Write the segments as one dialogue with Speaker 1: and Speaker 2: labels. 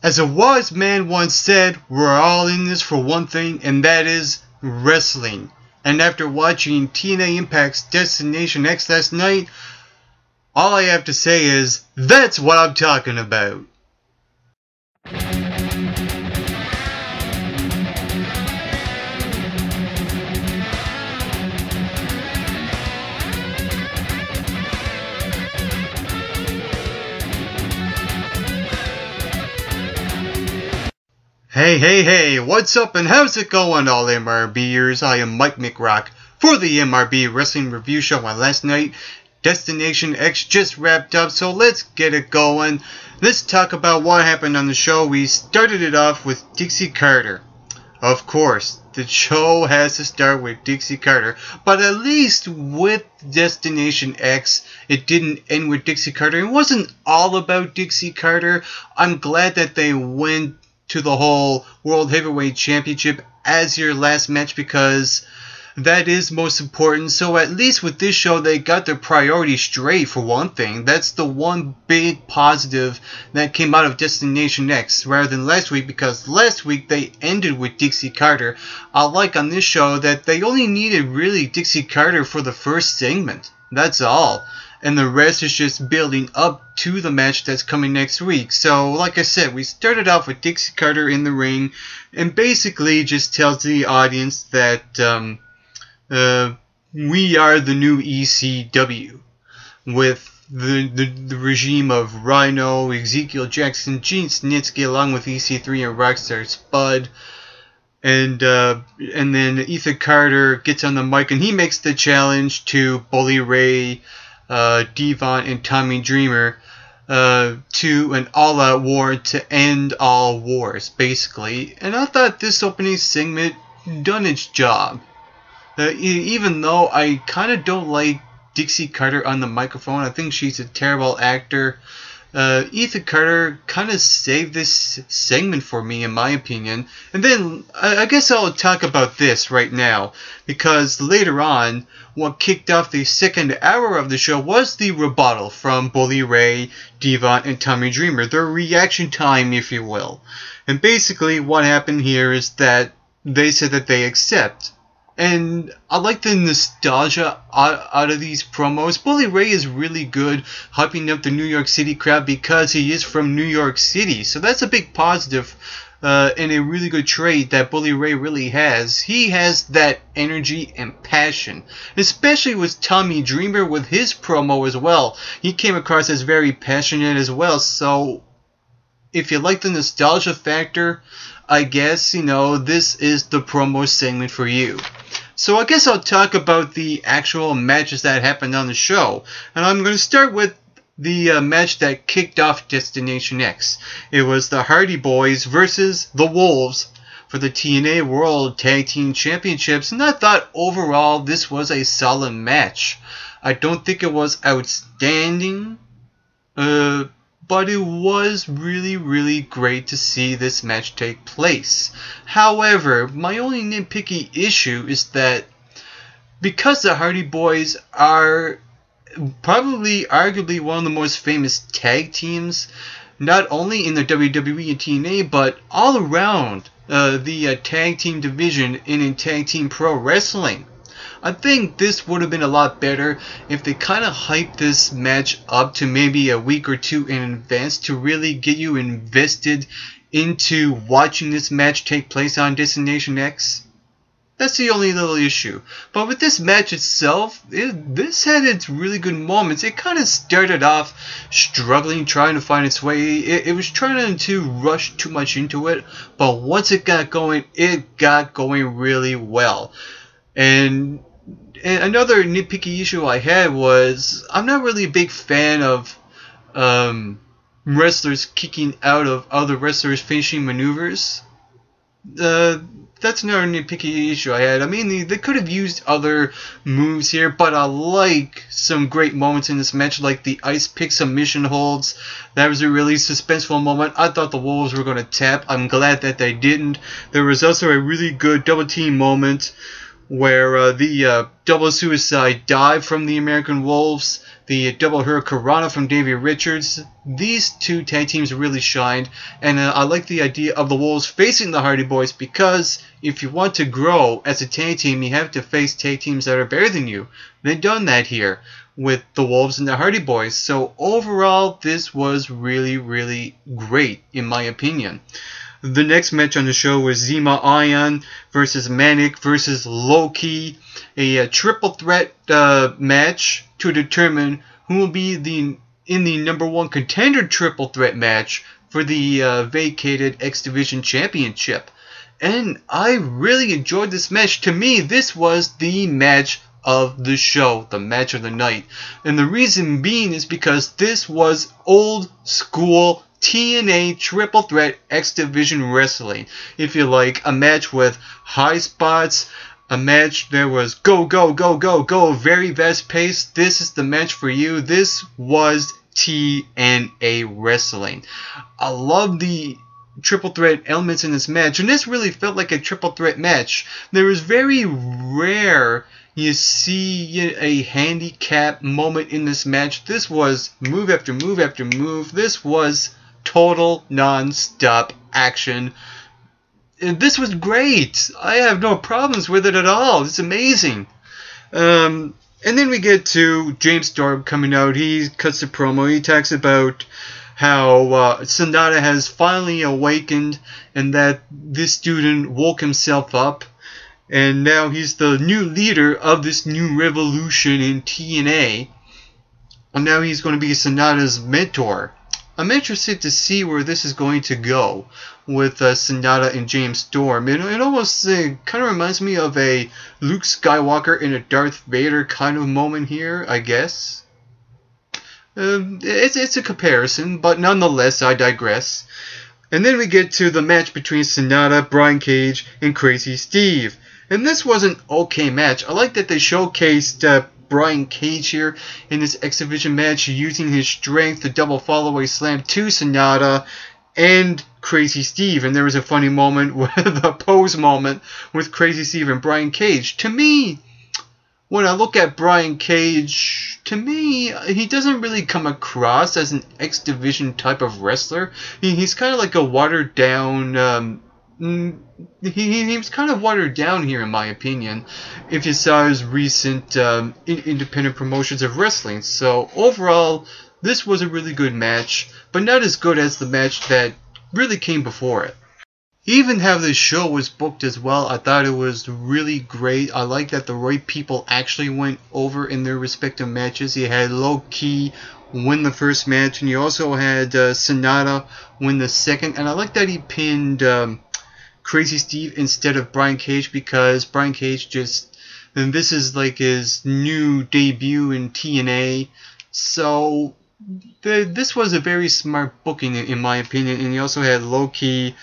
Speaker 1: As a wise man once said, we're all in this for one thing, and that is wrestling. And after watching TNA Impact's Destination X last night, all I have to say is, that's what I'm talking about. Hey, what's up and how's it going, all MRBers? I am Mike McRock for the MRB Wrestling Review Show. And last night, Destination X just wrapped up, so let's get it going. Let's talk about what happened on the show. We started it off with Dixie Carter. Of course, the show has to start with Dixie Carter, but at least with Destination X, it didn't end with Dixie Carter. It wasn't all about Dixie Carter. I'm glad that they went to the whole World Heavyweight Championship as your last match, because that is most important. So at least with this show, they got their priorities straight, for one thing. That's the one big positive that came out of Destination X, rather than last week, because last week they ended with Dixie Carter. I like on this show that they only needed really Dixie Carter for the first segment. That's all. And the rest is just building up to the match that's coming next week. So, like I said, we started off with Dixie Carter in the ring, and basically just tells the audience that we are the new ECW, with the regime of Rhino, Ezekiel Jackson, Gene Snitsky, along with EC3 and Rockstar Spud. And then Ethan Carter gets on the mic and he makes the challenge to Bully Ray, Devon, and Tommy Dreamer to an all-out war to end all wars, basically. And I thought this opening segment done its job. Even though I kind of don't like Dixie Carter on the microphone, I think she's a terrible actor. Ethan Carter kind of saved this segment for me, in my opinion. And then I guess I'll talk about this right now, because later on, what kicked off the second hour of the show was the rebuttal from Bully Ray, Devon, and Tommy Dreamer, their reaction time, if you will. And basically what happened here is that they said that they accept. And I like the nostalgia out of these promos. Bully Ray is really good hyping up the New York City crowd because he is from New York City. So that's a big positive and a really good trait that Bully Ray really has. He has that energy and passion. Especially with Tommy Dreamer with his promo as well. He came across as very passionate as well. So if you like the nostalgia factor, I guess, this is the promo segment for you. So I guess I'll talk about the actual matches that happened on the show. And I'm going to start with the match that kicked off Destination X. It was the Hardy Boys versus the Wolves for the TNA World Tag Team Championships. And I thought overall this was a solid match. I don't think it was outstanding, but it was really, really great to see this match take place. However, my only nitpicky issue is that because the Hardy Boys are probably arguably one of the most famous tag teams, not only in the WWE and TNA, but all around the tag team division and in tag team pro wrestling, I think this would have been a lot better if they kind of hyped this match up to maybe a week or two in advance to really get you invested into watching this match take place on Destination X. That's the only little issue. But with this match itself, this had its really good moments. It kind of started off struggling, trying to find its way. It was trying to rush too much into it. But once it got going really well. And another nitpicky issue I had was I'm not really a big fan of wrestlers kicking out of other wrestlers' finishing maneuvers. That's another nitpicky issue I had. I mean, they could have used other moves here, but I like some great moments in this match, like the ice pick submission holds. That was a really suspenseful moment. I thought the Wolves were going to tap. I'm glad that they didn't. There was also a really good double team moment where the double suicide dive from the American Wolves, the double hurricanrana from Davey Richards. These two tag teams really shined, and I like the idea of the Wolves facing the Hardy Boys, because if you want to grow as a tag team, you have to face tag teams that are better than you. They've done that here with the Wolves and the Hardy Boys. So overall, this was really, really great in my opinion. The next match on the show was Zema Ion versus Manic versus Low-Ki, a triple threat match to determine who will be in the number one contender triple threat match for the vacated X Division Championship. And I really enjoyed this match. To me, this was the match of the show, the match of the night. And the reason being is because this was old school TNA Triple Threat X Division Wrestling. If you like, a match with high spots, a match that was go, go, go, go, go, very fast pace. This is the match for you. This was TNA Wrestling. I love the triple threat elements in this match, and this really felt like a triple threat match. There was very rare you see a handicap moment in this match. This was move after move after move. This was total non-stop action. And this was great. I have no problems with it at all. It's amazing. And then we get to James Storm coming out. He cuts a promo. He talks about how Sanada has finally awakened and that this student woke himself up. And now he's the new leader of this new revolution in TNA. And now he's going to be Sanada's mentor. I'm interested to see where this is going to go with Sanada and James Storm. It almost kind of reminds me of a Luke Skywalker and a Darth Vader kind of moment here, I guess. It's a comparison, but nonetheless, I digress. And then we get to the match between Sanada, Brian Cage, and Crazy Steve. And this was an okay match. I like that they showcased Brian Cage here in this X Division match, using his strength to double follow-away slam to Sanada and Crazy Steve. And there was a funny moment with a pose moment with Crazy Steve and Brian Cage. To me, when I look at Brian Cage, to me, he doesn't really come across as an X Division type of wrestler. He's kind of like a watered down... He was kind of watered down here, in my opinion, if you saw his recent independent promotions of wrestling. So overall, this was a really good match, but not as good as the match that really came before it. Even how the show was booked as well, I thought it was really great. I like that the right people actually went over in their respective matches. You had Low-Ki win the first match, and you also had Sanada win the second. And I like that he pinned Crazy Steve instead of Brian Cage, because Brian Cage and this is like his new debut in TNA. So this was a very smart booking in my opinion. And he also had Low-Ki.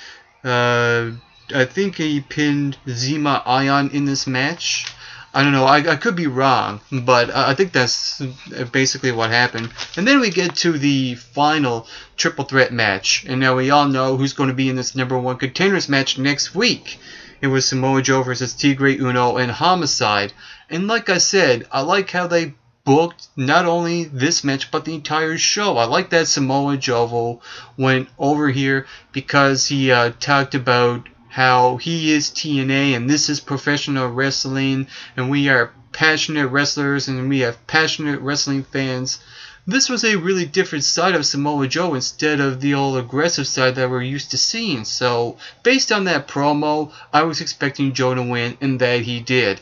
Speaker 1: I think he pinned Zema Ion in this match. I don't know, I could be wrong, but I think that's basically what happened. And then we get to the final triple threat match. And now we all know who's going to be in this number one contenders match next week. It was Samoa Joe versus Tigre Uno and Homicide. And like I said, I like how they booked not only this match but the entire show. I like that Samoa Joe went over here because he talked about how he is TNA and this is professional wrestling and we are passionate wrestlers and we have passionate wrestling fans. This was a really different side of Samoa Joe instead of the old aggressive side that we're used to seeing. So based on that promo, I was expecting Joe to win, and that he did.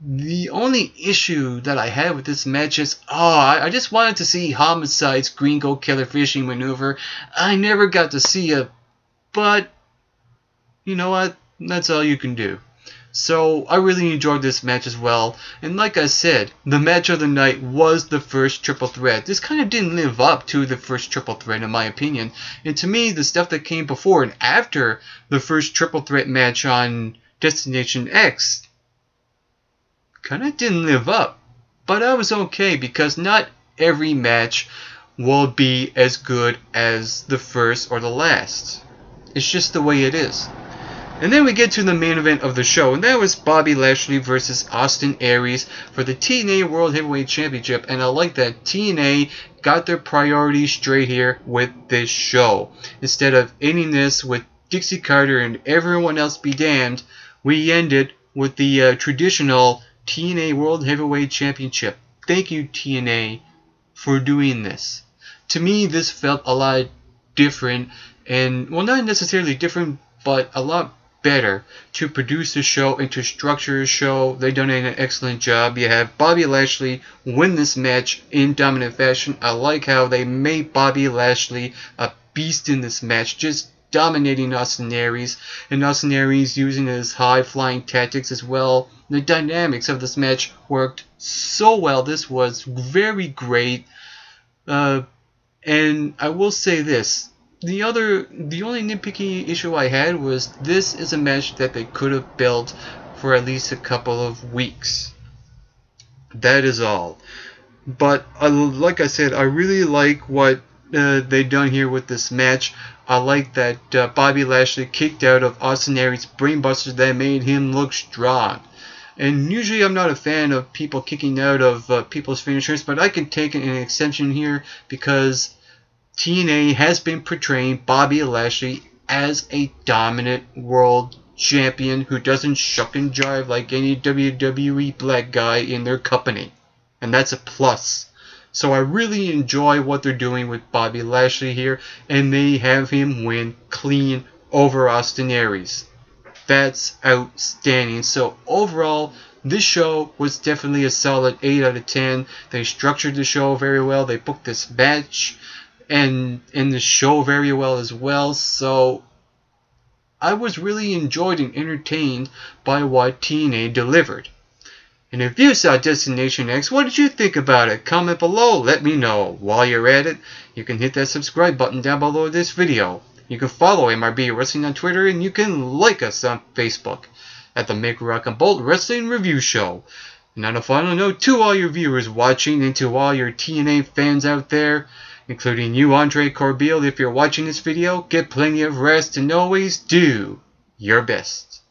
Speaker 1: The only issue that I had with this match is, I just wanted to see Homicide's Gringo Killer Fishing Maneuver. I never got to see it, but you know what? That's all you can do. So I really enjoyed this match as well. And like I said, the match of the night was the first triple threat. This kind of didn't live up to the first triple threat in my opinion. And to me, the stuff that came before and after the first triple threat match on Destination X kind of didn't live up. But I was okay because not every match will be as good as the first or the last. It's just the way it is. And then we get to the main event of the show, and that was Bobby Lashley versus Austin Aries for the TNA World Heavyweight Championship. And I like that TNA got their priorities straight here with this show. Instead of ending this with Dixie Carter and everyone else be damned, we ended with the traditional TNA World Heavyweight Championship. Thank you, TNA, for doing this. To me, this felt a lot different, and, well, not necessarily different, but a lot better to produce a show and to structure a show. They've done an excellent job. You have Bobby Lashley win this match in dominant fashion. I like how they made Bobby Lashley a beast in this match, just dominating Austin Aries, and Austin Aries using his high-flying tactics as well. The dynamics of this match worked so well. This was very great. And I will say this. The only nitpicky issue I had was this is a match that they could have built for at least a couple of weeks. That is all. But like I said, I really like what they've done here with this match. I like that Bobby Lashley kicked out of Austin Aries' brainbusters that made him look strong. And usually I'm not a fan of people kicking out of people's finishers, but I can take an exception here because TNA has been portraying Bobby Lashley as a dominant world champion who doesn't shuck and jive like any WWE black guy in their company. And that's a plus. So I really enjoy what they're doing with Bobby Lashley here, and they have him win clean over Austin Aries. That's outstanding. So overall, this show was definitely a solid 8 out of 10. They structured the show very well. They booked this match and in the show very well as well. So I was really enjoyed and entertained by what TNA delivered. And if you saw Destination X, what did you think about it? Comment below, let me know. While you're at it, you can hit that subscribe button down below this video. You can follow MRB Wrestling on Twitter, and you can like us on Facebook at the Make Rock and Bolt Wrestling Review Show. And on a final note, to all your viewers watching and to all your TNA fans out there, including you, Andre Corbeil, if you're watching this video, get plenty of rest and always do your best.